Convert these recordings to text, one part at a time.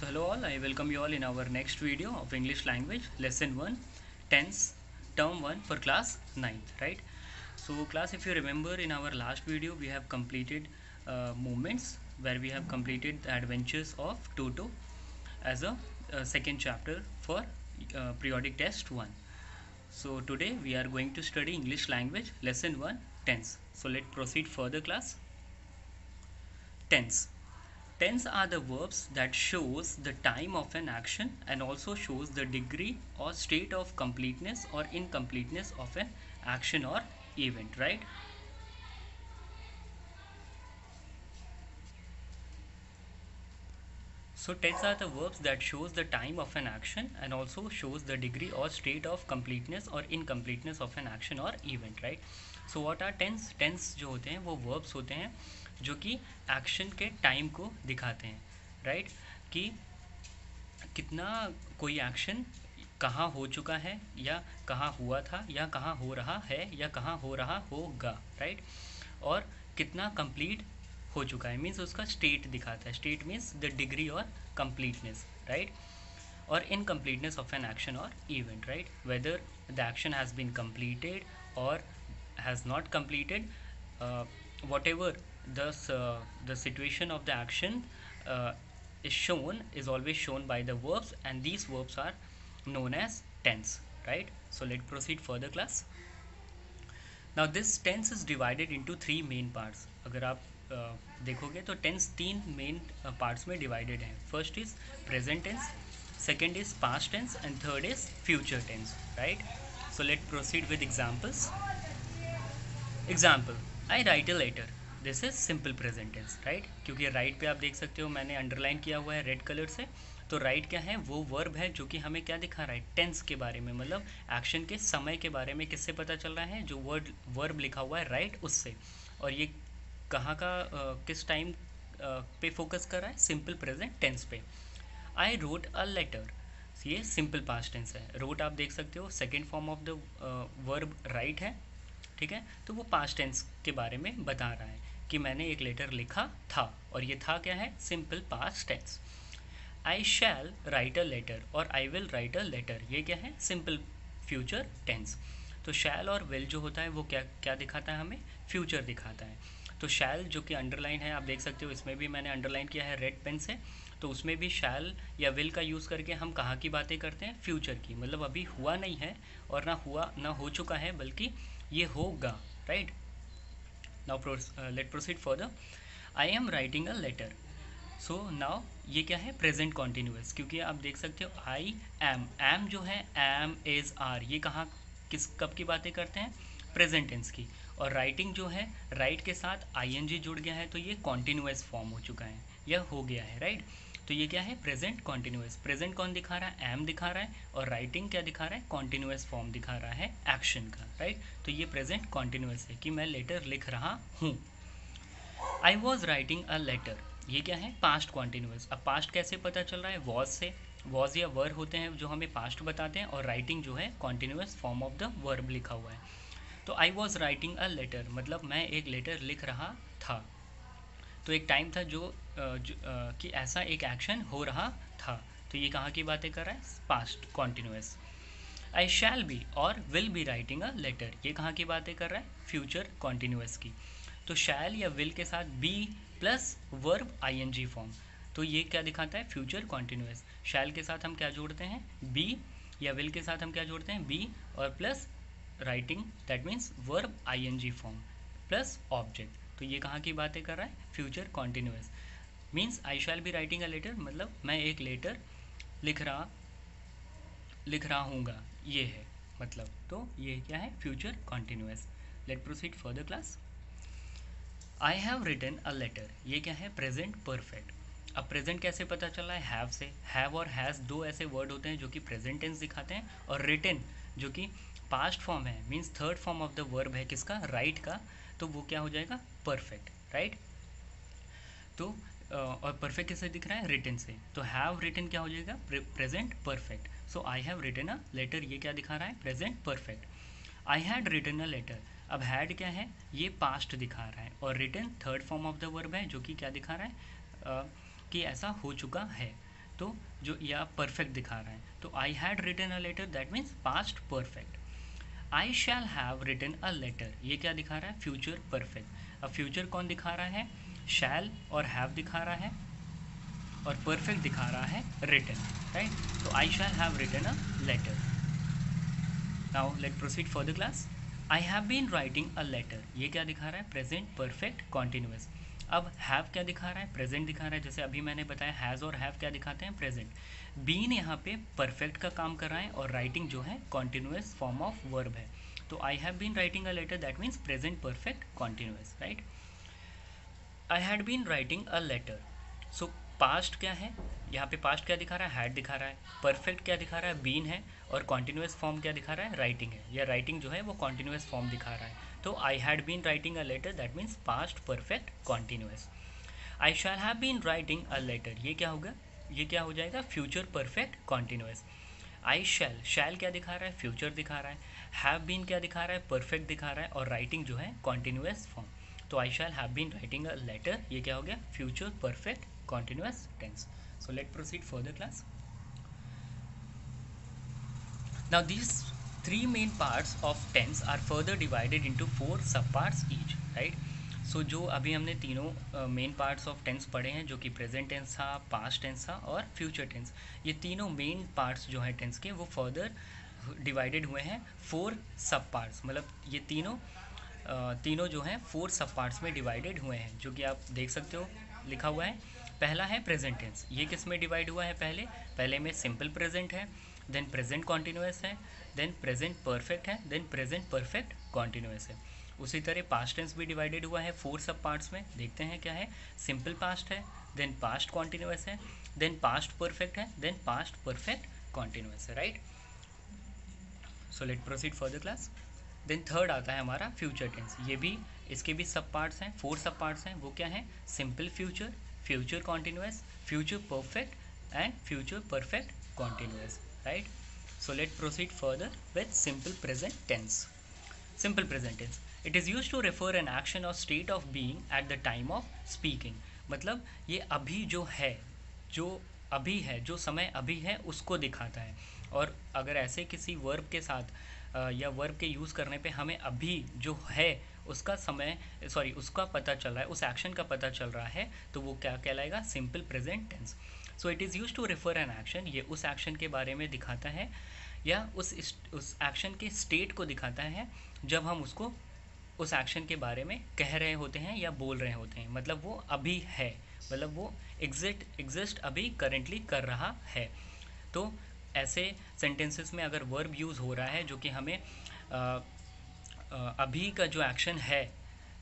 So hello all, I welcome you all in our next video of English language lesson 1 tense term 1 for class 9th, right? So class, if you remember, in our last video we have completed movements where we have completed the adventures of Toto as a second chapter for periodic test 1. So today we are going to study English language lesson 1 tense. So let's proceed further, class. Tense. Tense are the verbs that shows the time of an action and also shows the degree or state of completeness or incompleteness of an action or event, right? So tense are the verbs that shows the time of an action and also shows the degree or state of completeness or incompleteness of an action or event, right? So what are tense? Tense जो होते हैं वो verbs होते हैं जो कि action के time को दिखाते हैं, राइट? कि कितना कोई एक्शन कहाँ हो चुका है या कहाँ हुआ था या कहाँ हो रहा है या कहाँ हो रहा होगा, राइट? और कितना कंप्लीट हो चुका है, मीन्स उसका स्टेट दिखाता है. स्टेट मीन्स द डिग्री और कंप्लीटनेस, राइट? और इनकम्प्लीटनेस ऑफ एन एक्शन और event, right? Whether the action has been completed और has not completed, whatever the situation of the action is always shown by the verbs, and these verbs are known as tense, right? So let's proceed further, class. Now this tense is divided into three main parts. अगर आप देखोगे तो tense तीन main parts में divided है. First is present tense, second is past tense and third is future tense, right? So let proceed with examples. Example, I write a letter. This is simple present tense, right? क्योंकि right पे आप देख सकते हो मैंने underline किया हुआ है रेड कलर से. तो राइट क्या है? वो वर्ब है जो कि हमें क्या दिखा रहा है? टेंस के बारे में, मतलब एक्शन के समय के बारे में. किससे पता चल रहा है? जो वर्ब लिखा हुआ है राइट उससे. और ये कहाँ का किस टाइम पे फोकस कर रहा है? सिंपल प्रेजेंट टेंस पे. आई रोट अ लेटर, ये सिंपल पास्ट टेंस है. रोट आप देख सकते हो second form of the verb right है, ठीक है? तो वो पास्ट टेंस के बारे में बता रहा है कि मैंने एक लेटर लिखा था, और ये था क्या है? Simple past tense. I shall write a letter और I will write a letter, ये क्या है? Simple future tense. तो शैल और विल जो होता है वो क्या क्या दिखाता है हमें? फ्यूचर दिखाता है. तो शैल जो कि अंडरलाइन है, आप देख सकते हो इसमें भी मैंने अंडरलाइन किया है रेड पेन से. तो उसमें भी शैल या विल का यूज़ करके हम कहाँ की बातें करते हैं? फ्यूचर की. मतलब अभी हुआ नहीं है और ना हुआ ना हो चुका है, बल्कि ये होगा, right? Now let proceed further. I am writing a letter. So now ये क्या है? Present continuous. क्योंकि आप देख सकते हो आई एम जो है एम इज़ आर, ये कहाँ किस कब की बातें करते हैं? प्रेजेंट टेंस की. और राइटिंग जो है राइट के साथ आईएनजी जुड़ गया है, तो ये कॉन्टिन्यूस फॉर्म हो चुका है या हो गया है, राइट? तो ये क्या है? Present continuous. प्रेजेंट कौन दिखा रहा है? एम दिखा रहा है. और राइटिंग क्या दिखा रहा है? कॉन्टिन्यूस फॉर्म दिखा रहा है एक्शन का, राइट? तो ये प्रेजेंट कॉन्टिन्यूस है कि मैं लेटर लिख रहा हूँ. I was writing a letter, ये क्या है? Past continuous. अब पास्ट कैसे पता चल रहा है? वॉज से. वॉज या वर होते हैं जो हमें पास्ट बताते हैं, और राइटिंग जो है continuous form of the verb लिखा हुआ है. तो I was writing a letter मतलब मैं एक लेटर लिख रहा था. तो एक टाइम था कि ऐसा एक एक्शन हो रहा था. तो ये कहाँ की बातें कर रहा है? Past continuous. I shall be और will be writing a letter, ये कहाँ की बातें कर रहा है? फ्यूचर कॉन्टिन्यूस की. तो शैल या विल के साथ be plus verb ING form, तो ये क्या दिखाता है? Future continuous. शैल के साथ हम क्या जोड़ते हैं? बी. या विल के साथ हम क्या जोड़ते हैं? बी और plus writing, that means verb ING form plus object. तो ये कहाँ की बातें कर रहा है? Future continuous. Means I shall be writing a letter मतलब मैं एक लेटर लिख रहा हूँगा, ये है मतलब. तो ये क्या है? Future continuous. Let proceed further, class. I have written a letter, ये क्या है? Present perfect. अब प्रेजेंट कैसे पता चल रहा है? हैव से. हैव और हैज़ दो ऐसे वर्ड होते हैं जो कि प्रेजेंट टेंस दिखाते हैं, और रिटन जो कि पास्ट फॉर्म है, means third form of the verb है किसका? राइट का. तो वो क्या हो जाएगा? Perfect, right? तो और परफेक्ट कैसे दिख रहा है? रिटन से. तो हैव रिटन क्या हो जाएगा? Present perfect. So I have written a letter, ये क्या दिखा रहा है? Present perfect. I had written a letter, अब हैड क्या है? ये पास्ट दिखा रहा है, और written third form of the verb है जो कि क्या दिखा रहा है? कि ऐसा हो चुका है. तो जो या परफेक्ट दिखा रहा है, तो I had written a letter that means past perfect. I shall have written a letter, ये क्या दिखा रहा है, फ्यूचर परफेक्ट। अब फ्यूचर कौन दिखा रहा है, शैल और हैव दिखा रहा है, और परफेक्ट दिखा रहा है रिटन, राइट। तो I shall have written a letter. Now let proceed for the class. I have been writing a letter, ये क्या दिखा रहा है, प्रेजेंट परफेक्ट कॉन्टिन्यूस। अब हैव क्या दिखा रहा है, प्रेजेंट दिखा रहा है, जैसे अभी मैंने बताया हैज़ और हैव क्या दिखाते हैं, प्रेजेंट। बीन यहाँ पे परफेक्ट का काम कर रहा है, और राइटिंग जो है कॉन्टिन्यूस फॉर्म ऑफ वर्ब है। तो I have been writing a letter that means present perfect continuous, right. I had been writing a letter, so past क्या है, यहाँ पे पास्ट क्या दिखा रहा है, हैड दिखा रहा है। परफेक्ट क्या दिखा रहा है, बीन है। और कॉन्टिन्यूस फॉर्म क्या दिखा रहा है, राइटिंग है, या राइटिंग जो है वो कॉन्टिन्यूस फॉर्म दिखा रहा है। तो I had been writing a letter that means past perfect continuous. I shall have been writing a letter, ये क्या होगा, ये क्या हो जाएगा, future perfect continuous. I shall, shall क्या दिखा रहा है, फ्यूचर दिखा रहा है। हैव बीन क्या दिखा रहा है, परफेक्ट दिखा रहा है, और राइटिंग जो है कॉन्टिन्यूस फॉर्म। तो I shall have been writing a letter, ये क्या हो गया, future perfect continuous tense. So let's proceed further class. Now these three main parts of tense are further divided into 4 subparts each, right? So जो अभी हमने तीनों main parts of tense पढ़े हैं, जो कि प्रेजेंट टेंस था, पास्ट टेंस था और फ्यूचर टेंस, ये तीनों मेन पार्ट्स जो हैं टेंस के वो फर्दर डिवाइडेड हुए हैं 4 सब पार्ट्स, मतलब ये तीनों जो हैं 4 सब पार्ट्स में डिवाइडेड हुए हैं, जो कि आप देख सकते हो लिखा हुआ है। पहला है प्रेजेंट टेंस, ये किस में डिवाइड हुआ है, पहले में सिंपल प्रेजेंट है, देन प्रेजेंट कॉन्टिन्यूस है, देन प्रेजेंट परफेक्ट है, देन प्रेजेंट परफेक्ट कॉन्टिन्यूस है। उसी तरह पास्ट टेंस भी डिवाइडेड हुआ है 4 सब पार्ट्स में, देखते हैं क्या है, सिंपल पास्ट है, देन पास्ट कॉन्टिन्यूस है, देन पास्ट परफेक्ट है, देन पास्ट परफेक्ट कॉन्टिन्यूस है, right. So let proceed for the class. Then third आता है हमारा फ्यूचर टेंस, ये भी इसके भी सब पार्ट्स हैं, 4 सब पार्ट्स हैं, वो क्या है, simple future, future continuous, future perfect and future perfect continuous, right. So let proceed further with simple present tense. Simple present tense, it is use to refer an action और state of being at the time of speaking, मतलब ये अभी जो है, जो अभी है, जो समय अभी है उसको दिखाता है। और अगर ऐसे किसी वर्ब के साथ या वर्ब के यूज़ करने पे हमें अभी जो है उसका समय उसका पता चल रहा है, उस एक्शन का पता चल रहा है, तो वो क्या कहलाएगा, simple present tense. So it is use to refer an action, ये उस एक्शन के बारे में दिखाता है या उस एक्शन के स्टेट को दिखाता है जब हम उसको उस एक्शन के बारे में कह रहे होते हैं या बोल रहे होते हैं, मतलब वो अभी है, मतलब वो एग्जिस्ट अभी करेंटली कर रहा है। तो ऐसे सेंटेंसेस में अगर वर्ब यूज़ हो रहा है जो कि हमें अभी का जो एक्शन है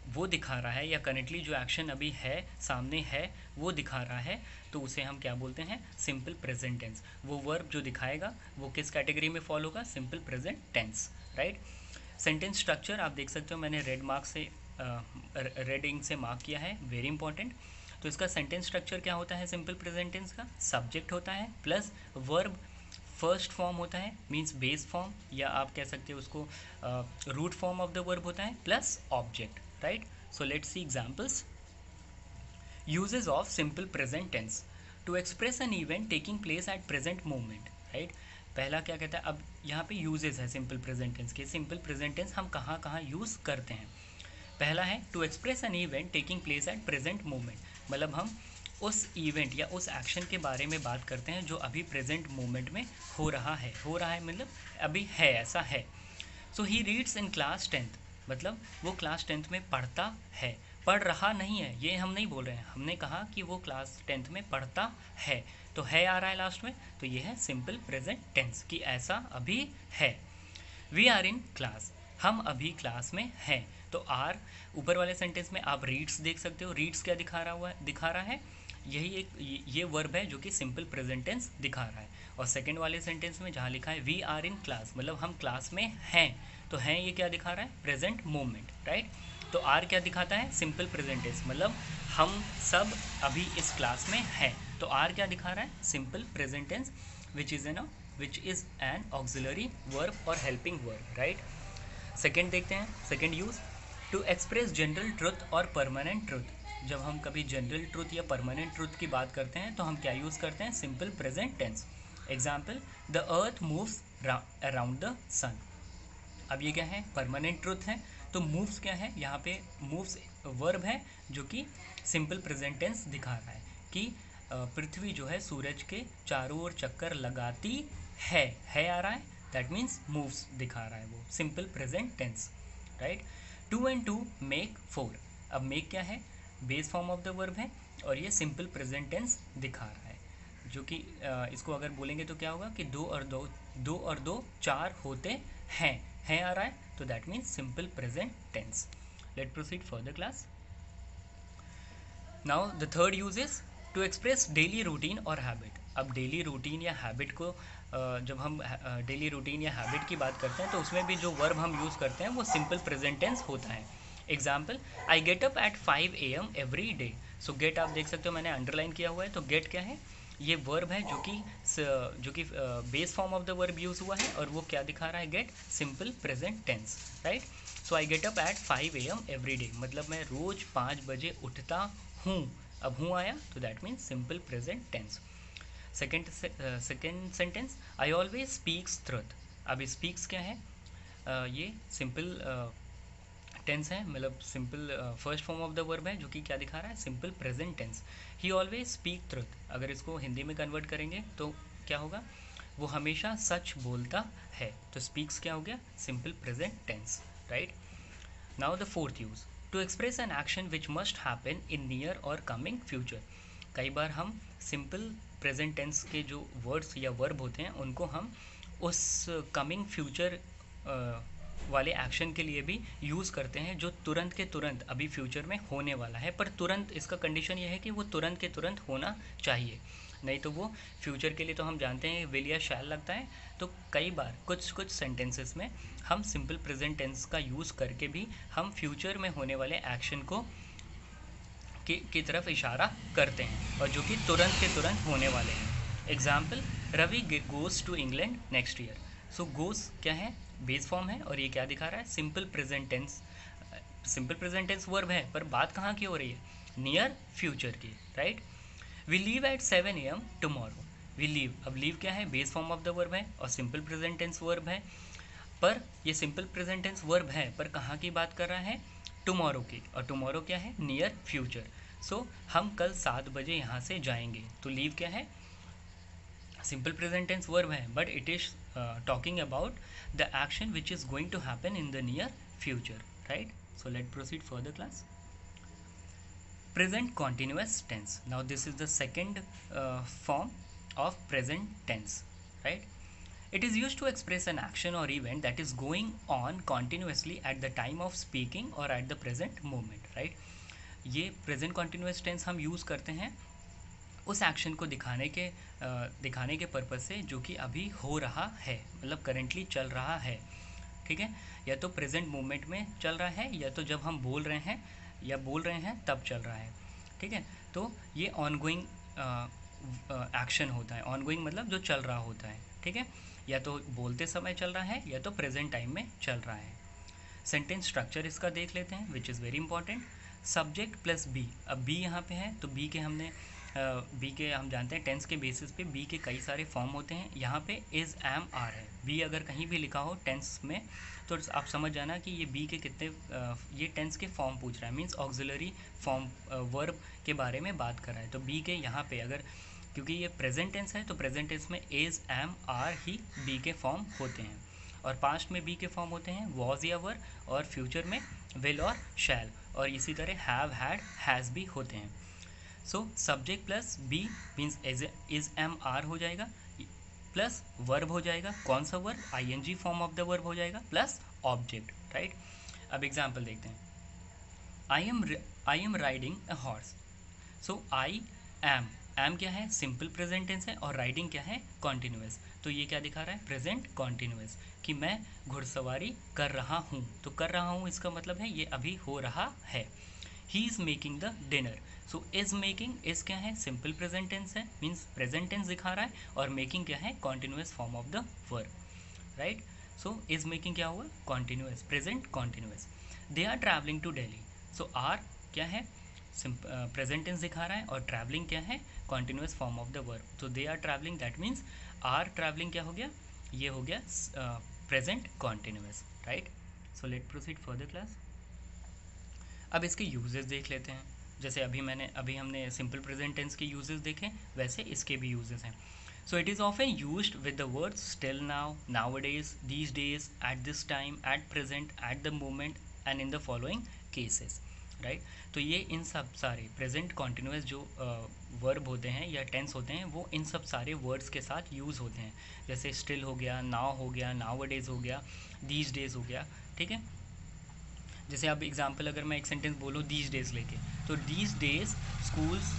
वो दिखा रहा है, या करेंटली जो एक्शन अभी है सामने है वो दिखा रहा है, तो उसे हम क्या बोलते हैं, सिंपल प्रेजेंट टेंस। वो वर्ब जो दिखाएगा वो किस कैटेगरी में फॉलो होगा, simple present tense, right. Sentence structure आप देख सकते हो, मैंने रेड इंक से मार्क किया है, वेरी इंपॉर्टेंट। तो इसका सेंटेंस स्ट्रक्चर क्या होता है, सिंपल प्रेजेंट टेंस का, सब्जेक्ट होता है प्लस वर्ब फर्स्ट फॉर्म होता है, मीन्स बेस फॉर्म, या आप कह सकते हो उसको root form of the verb होता है, plus object, right. So let's see examples. Uses of simple present tense to express an event taking place at present moment, right. पहला क्या कहता है, अब यहाँ पे यूजेस है सिंपल प्रेजेंट टेंस के, सिंपल प्रेजेंट टेंस हम कहाँ कहाँ यूज़ करते हैं। पहला है to express an event taking place at present moment, मतलब हम उस इवेंट या उस एक्शन के बारे में बात करते हैं जो अभी प्रेजेंट मोमेंट में हो रहा है मतलब अभी है, ऐसा है। सो he reads in class 10th, मतलब वो क्लास 10th में पढ़ता है, पढ़ रहा नहीं है, ये हम नहीं बोल रहे हैं, हमने कहा कि वो क्लास 10th में पढ़ता है, तो है आ रहा है लास्ट में, तो ये है सिंपल प्रेजेंट टेंस कि ऐसा अभी है। वी आर इन क्लास, हम अभी क्लास में हैं, तो आर ऊपर वाले सेंटेंस में आप रीड्स देख सकते हो, रीड्स क्या दिखा रहा है, यही एक ये वर्ब है जो कि सिंपल प्रेजेंट टेंस दिखा रहा है। और सेकंड वाले सेंटेंस में जहाँ लिखा है वी आर इन क्लास, मतलब हम क्लास में हैं, तो हैं ये क्या दिखा रहा है, प्रेजेंट मोमेंट, राइट। तो आर क्या दिखाता है, सिंपल प्रेजेंट टेंस, मतलब हम सब अभी इस क्लास में हैं, तो आर क्या दिखा रहा है, simple present tense which is an auxiliary verb और हेल्पिंग वर्ब, राइट। सेकेंड देखते हैं, second use, to express general truth और परमानेंट ट्रुथ, जब हम कभी जनरल ट्रूथ या परमानेंट ट्रूथ की बात करते हैं तो हम क्या यूज़ करते हैं, simple present tense. Example, the earth moves around the sun. अब ये क्या है, परमानेंट ट्रूथ है, तो मूव्स क्या है, यहाँ पे मूव्स वर्ब है जो कि सिंपल प्रेजेंट टेंस दिखा रहा है कि पृथ्वी जो है सूरज के चारों ओर चक्कर लगाती है आ रहा है, दैट मीन्स मूव्स दिखा रहा है वो, simple present tense, right. 2 and 2 make 4। अब मेक क्या है, base form of the verb है और ये सिंपल प्रेजेंट टेंस दिखा रहा है, जो कि इसको अगर बोलेंगे तो क्या होगा कि दो और दो चार होते हैं आ रहा है, तो that means simple present tense. Let proceed further class. Now the third use is to express daily routine और हैबिट। अब डेली रूटीन या हैबिट को जब हम डेली रूटीन या हैबिट की बात करते हैं तो उसमें भी जो वर्ब हम यूज़ करते हैं वो सिंपल प्रेजेंट टेंस होता है। Example, I get up at 5 AM every day. So gate आप देख सकते हो मैंने अंडरलाइन किया हुआ है, तो गेट क्या है, ये वर्ब है जो कि base form of the verb use हुआ है और वो क्या दिखा रहा है, get, simple present tense, right. So I get up at 5 AM every day, मतलब मैं रोज़ 5 बजे उठता हूँ। अब हूँ आया तो that means simple present tense. Second sentence, I always speaks truth. अब स्पीक्स क्या है, ये सिंपल टेंस है, मतलब simple first form of the verb है जो कि क्या दिखा रहा है, simple present tense. He always speak truth, अगर इसको हिंदी में कन्वर्ट करेंगे तो क्या होगा, वो हमेशा सच बोलता है, तो स्पीक्स क्या हो गया, simple present tense, right. Now the fourth use, to express an action which must happen in near और कमिंग फ्यूचर। कई बार हम सिंपल प्रेजेंट टेंस के जो वर्ड्स या वर्ब होते हैं उनको हम उस कमिंग फ्यूचर वाले एक्शन के लिए भी यूज़ करते हैं जो तुरंत के तुरंत अभी फ्यूचर में होने वाला है, पर तुरंत इसका कंडीशन ये है कि वो तुरंत के तुरंत होना चाहिए, नहीं तो वो फ्यूचर के लिए तो हम जानते हैं विल या शैल लगता है। तो कई बार कुछ सेंटेंसेस में हम सिंपल प्रेजेंट टेंस का यूज़ करके भी हम फ्यूचर में होने वाले एक्शन को की तरफ इशारा करते हैं और जो कि तुरंत के तुरंत होने वाले हैं। Example, Ravi goes to England next year. So goes क्या है, बेस फॉर्म है और ये क्या दिखा रहा है, simple present tense. Simple present tense verb है पर बात कहाँ की हो रही है, नियर फ्यूचर की, right. We leave at 7 AM tomorrow. We leave, अब लीव क्या है, base form of the verb है और सिंपल प्रेजेंट टेंस वर्ब है, पर ये सिंपल प्रेजेंट टेंस वर्ब है पर कहाँ की बात कर रहा है, टुमारो की, और टुमारो क्या है, नियर फ्यूचर। सो हम कल 7 बजे यहाँ से जाएंगे, तो लीव क्या है, सिंपल प्रेजेंट टेंस वर्ब है but it is talking about the action which is going to happen in the near future, right. So let proceed further class. Present continuous tense. Now this is the second form of present tense, right. It is used to express an action or event that is going on continuously at the time of speaking or at the present moment, right. ये present continuous tense हम use करते हैं उस action को दिखाने के purpose से जो कि अभी हो रहा है, मतलब करेंटली चल रहा है, ठीक है, या तो प्रेजेंट मोमेंट में चल रहा है या तो जब हम बोल रहे हैं तब चल रहा है, ठीक है। तो ये ऑनगोइंग एक्शन होता है, ऑनगोइंग मतलब जो चल रहा होता है, ठीक है, या तो बोलते समय चल रहा है या तो प्रेजेंट टाइम में चल रहा है। सेंटेंस स्ट्रक्चर इसका देख लेते हैं which is very important. Subject plus be, अब बी यहाँ पे है तो बी के हम जानते हैं टेंस के बेसिस पे बी के कई सारे फॉर्म होते हैं, यहाँ पे इज़ एम आर है, बी अगर कहीं भी लिखा हो टेंस में तो आप समझ जाना कि ये बी के कितने ये टेंस के फॉर्म पूछ रहा है, मीन्स ऑक्सिलरी फॉर्म वर्ब के बारे में बात कर रहा है। तो बी के यहाँ पे अगर, क्योंकि ये प्रेजेंट टेंस है तो प्रेजेंट टेंस में इज़ एम आर ही बी के फॉर्म होते हैं, और पास्ट में बी के फॉर्म होते हैं वॉज या वर, और फ्यूचर में विल और शैल, और इसी तरह हैव, हैड, हैज़ भी होते हैं। So subject plus be means is am are हो जाएगा, प्लस वर्ब हो जाएगा, कौन सा verb, ING form of the verb हो जाएगा, प्लस ऑब्जेक्ट, राइट। अब एग्जाम्पल देखते हैं। I am riding a horse. So I am क्या है, सिंपल प्रेजेंट टेंस है, और राइडिंग क्या है, कॉन्टिन्यूस। तो ये क्या दिखा रहा है, प्रेजेंट कॉन्टिन्यूस, कि मैं घुड़सवारी कर रहा हूँ, तो कर रहा हूँ इसका मतलब है ये अभी हो रहा है। He is making the dinner. So is making, is क्या है, सिंपल प्रेजेंट टेंस है, मीन्स प्रेजेंट टेंस दिखा रहा है, और मेकिंग क्या है, continuous form of the verb, right. So is making क्या हुआ, continuous, present continuous. They are travelling to Delhi. So are क्या है, प्रेजेंट टेंस दिखा रहा है और ट्रैवलिंग क्या है, continuous form of the verb. तो they are travelling, that means are travelling क्या हो गया, ये हो गया present continuous, right. So let proceed further class. अब इसके यूजेस देख लेते हैं। जैसे अभी हमने सिंपल प्रेजेंट टेंस के यूजेस देखे, वैसे इसके भी यूजेस हैं। So it is often used with the words still now, nowadays, these days, at this time, at present, at the moment and in the following cases, right. तो ये इन सब सारे प्रेजेंट कॉन्टिन्यूस जो वर्ब होते हैं या tense होते हैं, वो इन सब सारे वर्ड्स के साथ यूज़ होते हैं। जैसे स्टिल हो गया, नाउ हो गया, नाउअडेज हो गया, दीज डेज हो गया, ठीक है। जैसे अब एग्जांपल अगर मैं एक सेंटेंस बोलूँ दीज डेज लेके, तो these days schools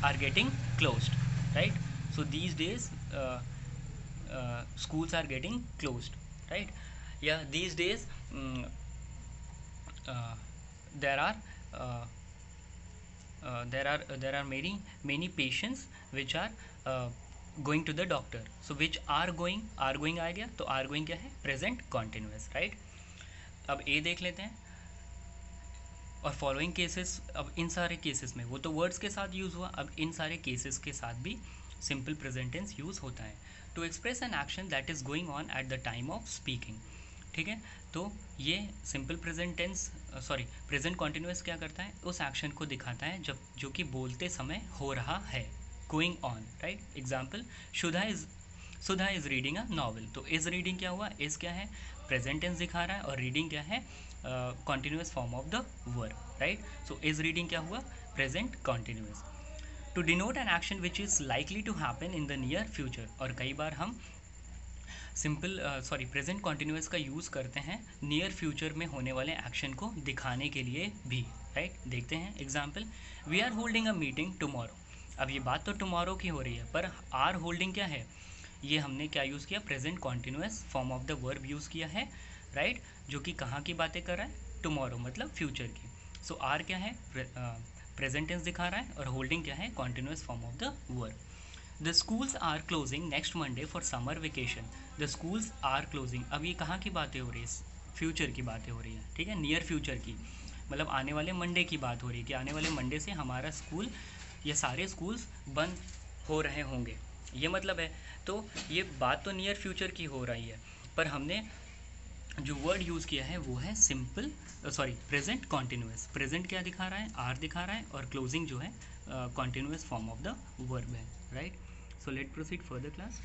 are getting closed, right. So these days schools are getting closed, right? Yeah, these days there are many patients which are going to the doctor. So which are going आ गया, तो are going क्या है, present continuous, right? अब ए देख लेते हैं और following cases. अब इन सारे केसेस में वो तो वर्ड्स के साथ यूज़ हुआ, अब इन सारे केसेस के साथ भी सिंपल प्रेजेंट टेंस यूज़ होता है to express an action that is going on at the time of speaking, ठीक है। तो ये simple present tense present continuous क्या करता है, उस एक्शन को दिखाता है जब जो कि बोलते समय हो रहा है, going on, right. Example, Sudha is reading a novel. तो इज़ रीडिंग क्या हुआ, इज़ क्या है, प्रेजेंट टेंस दिखा रहा है, और रीडिंग क्या है, continuous form of the verb, right. So is reading क्या हुआ, present continuous. To denote an action which is likely to happen in the near future. और कई बार हम प्रेजेंट कॉन्टिन्यूस का यूज़ करते हैं नियर फ्यूचर में होने वाले एक्शन को दिखाने के लिए भी, राइट। देखते हैं example, we are holding a meeting tomorrow. अब ये बात तो टुमारो की हो रही है, पर आर होल्डिंग क्या है, ये हमने क्या यूज़ किया, present continuous form of the verb use किया है, राइट। जो कि कहाँ की बातें कर रहा है, टुमारो मतलब फ्यूचर की। सो आर क्या है, प्रेजेंट टेंस दिखा रहा है, और होल्डिंग क्या है, continuous form of the verb. The schools are closing next Monday for summer vacation. The schools are closing, अब ये कहाँ की बातें हो रही है, फ्यूचर की बातें हो रही है, ठीक है, नियर फ्यूचर की, मतलब आने वाले मंडे की बात हो रही है कि आने वाले मंडे से हमारा स्कूल या सारे स्कूल्स बंद हो रहे होंगे, ये मतलब है। तो ये बात तो नियर फ्यूचर की हो रही है, पर हमने जो वर्ड यूज़ किया है वो है सिंपल प्रेजेंट कॉन्टिन्यूस। प्रेजेंट क्या दिखा रहा है, आर दिखा रहा है, और क्लोजिंग जो है continuous form of the verb है, right. So let proceed further class.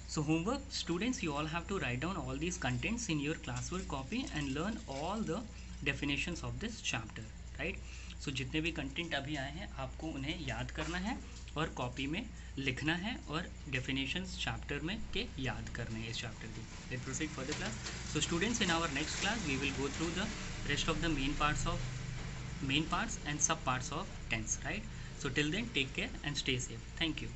So homework, students, you all have to write down all these contents in your classwork copy and learn all the definitions of this chapter, right? So जितने भी content अभी आए हैं आपको उन्हें याद करना है और कॉपी में लिखना है, और डेफिनेशंस चैप्टर में के याद करने हैं इस चैप्टर की। Let proceed for the class. So students, in our next class we will go through the rest of the main parts and sub parts of tense, right? So till then, take care and stay safe. Thank you.